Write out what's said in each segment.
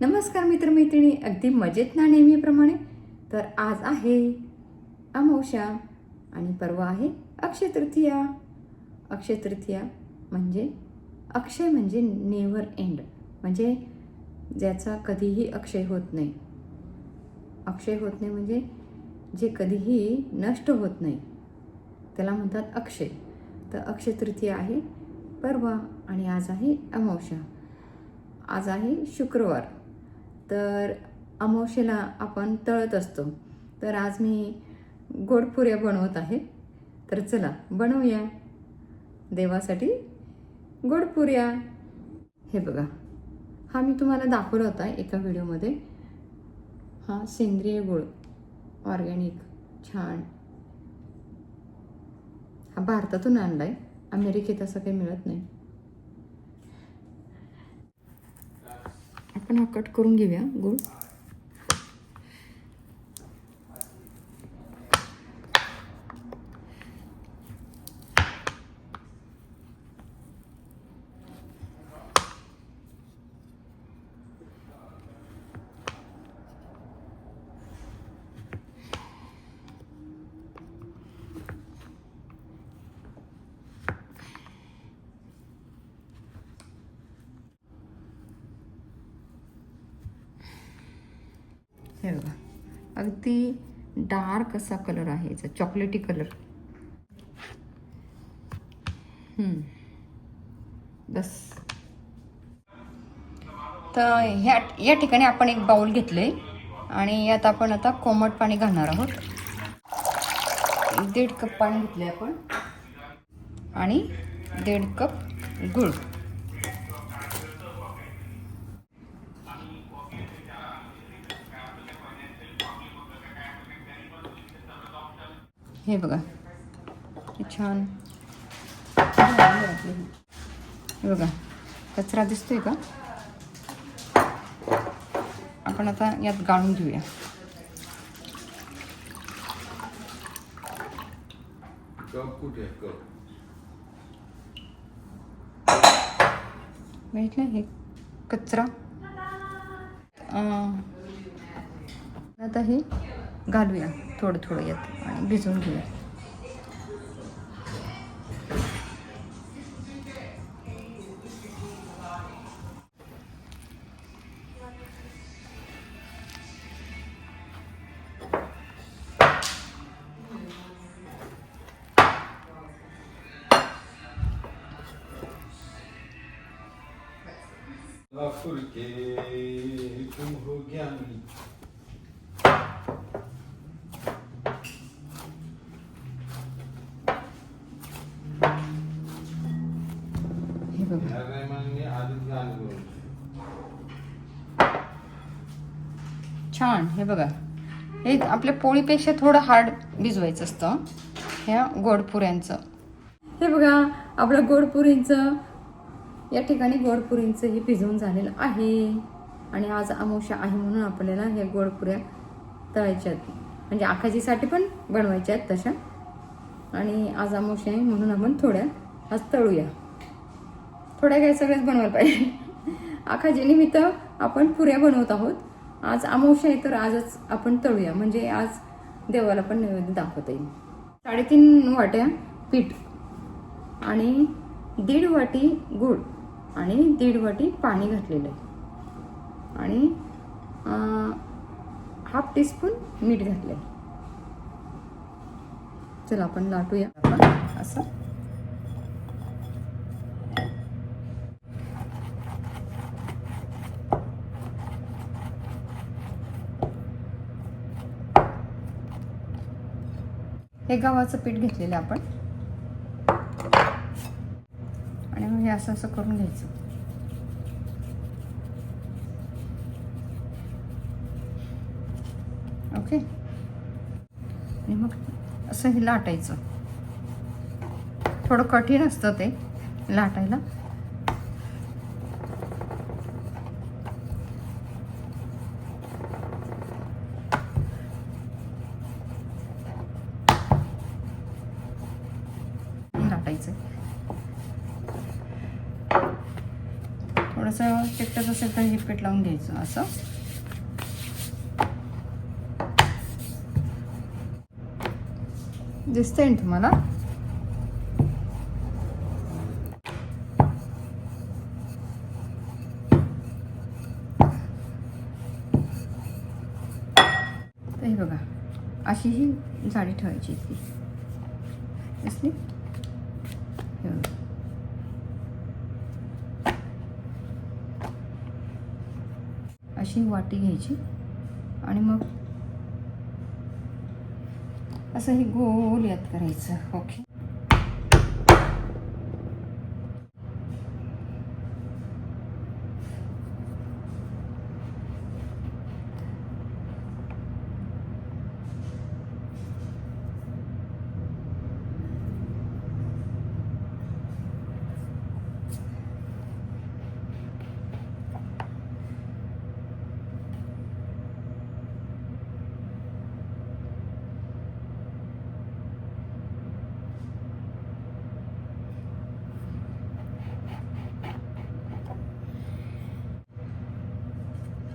नमस्कार मित्रमैत्रिणी, अगदी मजेत ना नेहमीप्रमाणे. तर आज आहे अमावस्या आणि परवा आहे अक्षय तृतीया. अक्षय तृतीया म्हणजे अक्षय म्हणजे नेव्हर एंड, म्हणजे ज्याचा कधीही अक्षय होत नाही. अक्षय होत नाही म्हणजे जे कधीही नष्ट होत नाही त्याला म्हणतात अक्षय. तर अक्षय तृतीया आहे परवा आणि आज आहे अमावस्या. आज आहे शुक्रवार. तर अमावस्येला आपण तळत असतो. तर आज मी गोडपुऱ्या बनवत आहे. तर चला बनवूया देवासाठी गोडपुऱ्या. हे बघा, हा मी तुम्हाला दाखवला होता एका व्हिडिओमध्ये. हा सेंद्रिय गुळ, ऑर्गॅनिक, छान. हा भारतातून आणलाय, अमेरिकेत असं काही मिळत नाही. आपण हा कट करून घेऊया गुळ. हे बघा, अगदी डार्क असा कलर आहे याचा, चॉकलेटी कलर. बस. तर या ठिकाणी आपण एक बाउल घेतले आणि यात आपण आता कोमट पाणी घालणार आहोत. 1.5 कप पाणी घेतले आपण आणि 1.5 कप गूळ. हे बघा, हे छान. हे बघा, कचरा दिसतोय का? आपण आता यात गाळून घेऊया. बघितलं, हे कचरा. आता हे घालूया थोडं थोडं यात आणि भिजवून घेऊया. तुम हो ज्ञानी. हे बघा, छान. हे बघा, हे आपल्या पोळीपेक्षा थोडं हार्ड भिजवायचं असतं ह्या गोडपुऱ्यांचं. हे बघा, आपलं गोडपुरींचं या ठिकाणी गोडपुरींचं हे भिजवून झालेलं आहे. आणि आज अमावस्या आहे म्हणून आपल्याला ह्या गोडपुऱ्या तळायच्या आहेत, म्हणजे आखाजीसाठी पण बनवायच्या आहेत तशा. आणि आज अमावस्या आहे म्हणून आपण थोड्या आज तळूया. थोड्या काय, सगळ्याच बनवायला पाहिजे. आखाजी निमित्त आपण पुऱ्या बनवत आहोत. आज अमावस्या आहे तर आजच आपण तळूया, म्हणजे आज देवाला पण नैवेद्य दाखवता येईल. 3.5 वाट्या पीठ आणि 1.5 वाटी गूळ आणि 1.5 वाटी पाणी घातलेलं आहे आणि 1/2 टीस्पून मीठ घातलंय. चला आपण लाटूया. आपण असं हे गव्हाचं पीठ घेतलेलं आपण आणि मग हे असं असं करून घ्यायचं. ओके. आणि मग असं हे लाटायचं. थोडं कठीण असतं ते लाटायला. लाटायचं थोडंसं चिकटत असेल तर हे पीठ लावून घ्यायचं असं. दिसतंय ना तुम्हाला? तर हे बघा, अशी ही जाडी ठेवायची ती. दिसली? अशी वाटी घ्यायची आणि मग असं हे गोल यात करायचं. ओके.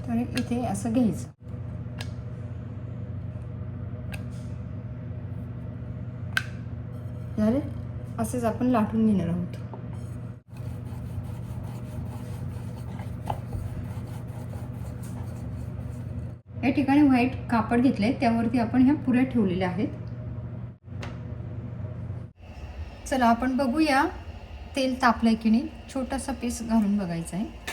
तर इथे असं घ्यायचं. झाले. असेच आपण लाटून घेणार आहोत. या ठिकाणी व्हाईट कापड घेतले, त्यावरती आपण ह्या पुऱ्या ठेवलेल्या आहेत. चला आपण बघूया तेल तापलंय की नाही. छोटासा पीस घालून बघायचा आहे.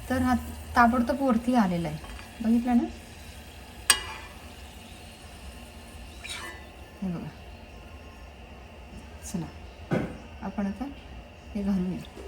तर हा ताबडतोब वरती आलेला आहे. बघितलं ना? हे बघा. चला आपण आता हे घालूया.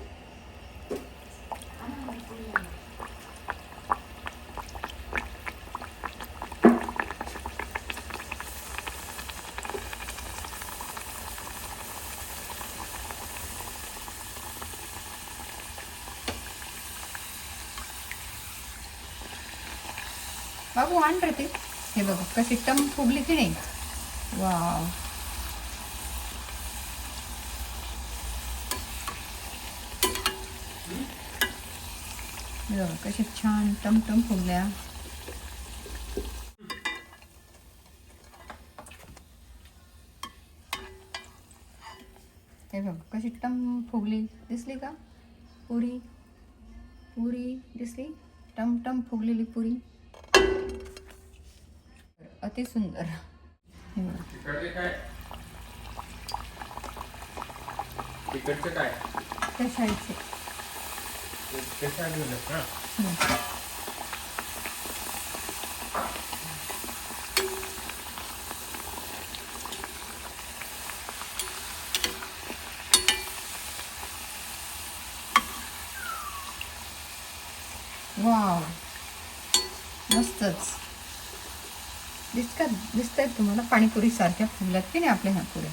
बाबू आण रे ते. हे बघा कशी टम फुगली की नाही. वाव. बघा कशी छान टमटम फुगल्या. हे बघा कशी टम फुगली. दिसली का पुरी? पुरी दिसली? टमटम फुगलेली पुरी. अति सुंदर. तिकडचे काय? तिकडचे काय? त्या साईडचे. ते साईड झालं ना? वाव मस्तच. दिसत आहेत तुम्हाला पाणीपुरी सारख्या फुगल्यात की नाही आपल्या ह्या पुऱ्या.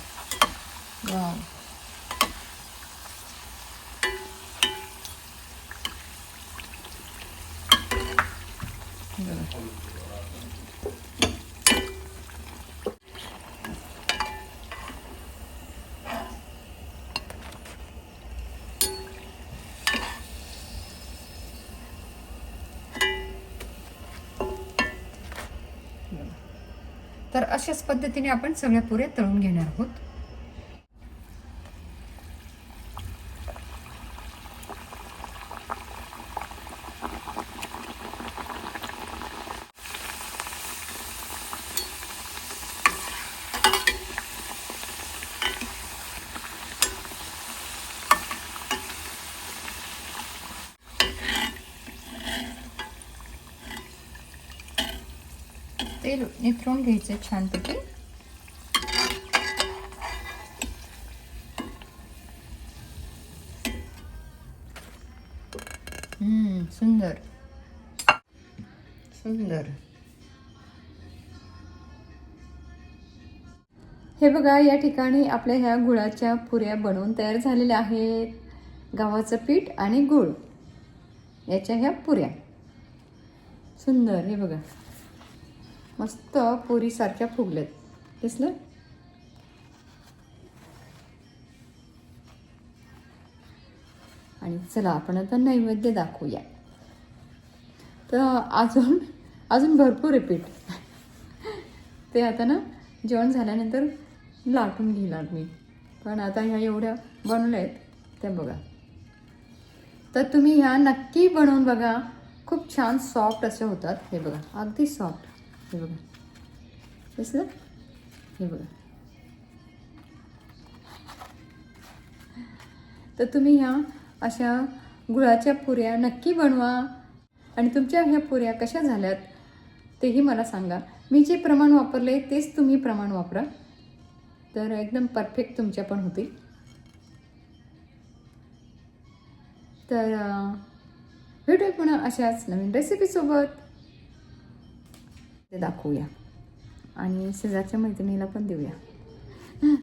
वाव. तर अशाच पद्धतीने आपण सगळ्या पुऱ्या तळून घेणार आहोत. तेल निथळून घ्यायचं छानपैकी. सुंदर सुंदर. हे बघा या ठिकाणी आपल्या ह्या गुळाच्या पुऱ्या बनवून तयार झालेल्या आहेत. गव्हाचं पीठ आणि गुळ याच्या ह्या पुऱ्या सुंदर. हे बघा मस्त पुरीसारख्या फुगल्यात. दिसलं? आणि चला आपण आता नैवेद्य दाखवूया. तर अजून भरपूर आहे पीठ. ते आता ना जेवण झाल्यानंतर लाटून घेणार मी. पण आता ह्या एवढ्या बनवल्या आहेत त्या बघा. तर तुम्ही ह्या नक्की बनवून बघा. खूप छान सॉफ्ट असे होतात. हे बघा अगदी सॉफ्ट. हे बघा दिसलं? हे बघा. तर तुम्ही ह्या अशा गुळाच्या पुऱ्या नक्की बनवा. आणि तुमच्या ह्या पुऱ्या कशा झाल्यात तेही मला सांगा. मी जे प्रमाण वापरले तेच तुम्ही प्रमाण वापरा. तर एकदम परफेक्ट तुमच्या पण होतील. तर भेटूया पुन्हा अशाच नवीन रेसिपीसोबत. ते दाखवूया आणि शेजारच्या मैत्रिणीला पण देऊया.